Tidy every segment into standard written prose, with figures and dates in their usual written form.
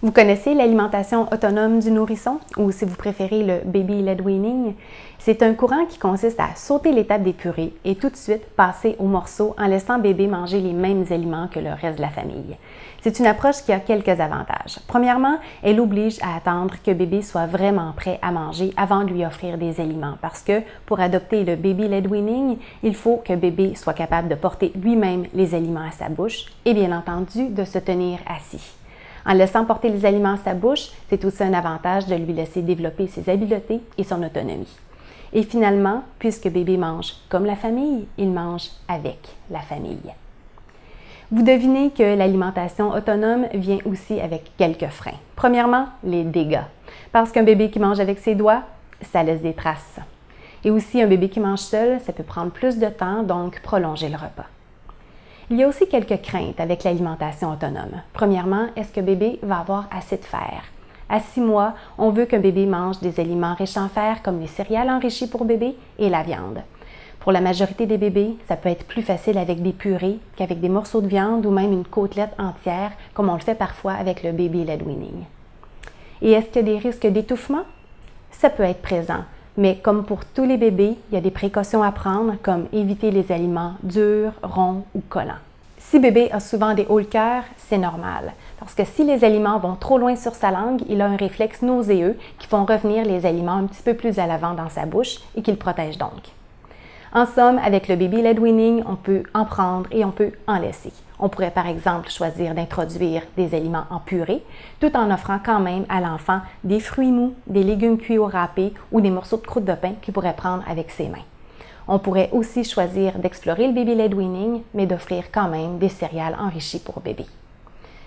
Vous connaissez l'alimentation autonome du nourrisson, ou si vous préférez le baby-led weaning? C'est un courant qui consiste à sauter l'étape des purées et tout de suite passer aux morceaux en laissant bébé manger les mêmes aliments que le reste de la famille. C'est une approche qui a quelques avantages. Premièrement, elle oblige à attendre que bébé soit vraiment prêt à manger avant de lui offrir des aliments parce que pour adopter le baby-led weaning, il faut que bébé soit capable de porter lui-même les aliments à sa bouche et bien entendu de se tenir assis. En laissant porter les aliments à sa bouche, c'est aussi un avantage de lui laisser développer ses habiletés et son autonomie. Et finalement, puisque bébé mange comme la famille, il mange avec la famille. Vous devinez que l'alimentation autonome vient aussi avec quelques freins. Premièrement, les dégâts. Parce qu'un bébé qui mange avec ses doigts, ça laisse des traces. Et aussi, un bébé qui mange seul, ça peut prendre plus de temps, donc prolonger le repas. Il y a aussi quelques craintes avec l'alimentation autonome. Premièrement, est-ce que bébé va avoir assez de fer? À 6 mois, on veut qu'un bébé mange des aliments riches en fer comme les céréales enrichies pour bébé et la viande. Pour la majorité des bébés, ça peut être plus facile avec des purées qu'avec des morceaux de viande ou même une côtelette entière comme on le fait parfois avec le baby-led weaning. Et est-ce qu'il y a des risques d'étouffement? Ça peut être présent. Mais comme pour tous les bébés, il y a des précautions à prendre comme éviter les aliments durs, ronds ou collants. Si bébé a souvent des hauts le cœur, c'est normal. Parce que si les aliments vont trop loin sur sa langue, il a un réflexe nauséeux qui font revenir les aliments un petit peu plus à l'avant dans sa bouche et qui le protège donc. En somme, avec le baby-led weaning, on peut en prendre et on peut en laisser. On pourrait par exemple choisir d'introduire des aliments en purée, tout en offrant quand même à l'enfant des fruits mous, des légumes cuits au râpé ou des morceaux de croûte de pain qu'il pourrait prendre avec ses mains. On pourrait aussi choisir d'explorer le baby-led weaning, mais d'offrir quand même des céréales enrichies pour bébé.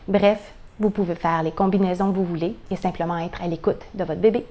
Bref, vous pouvez faire les combinaisons que vous voulez et simplement être à l'écoute de votre bébé.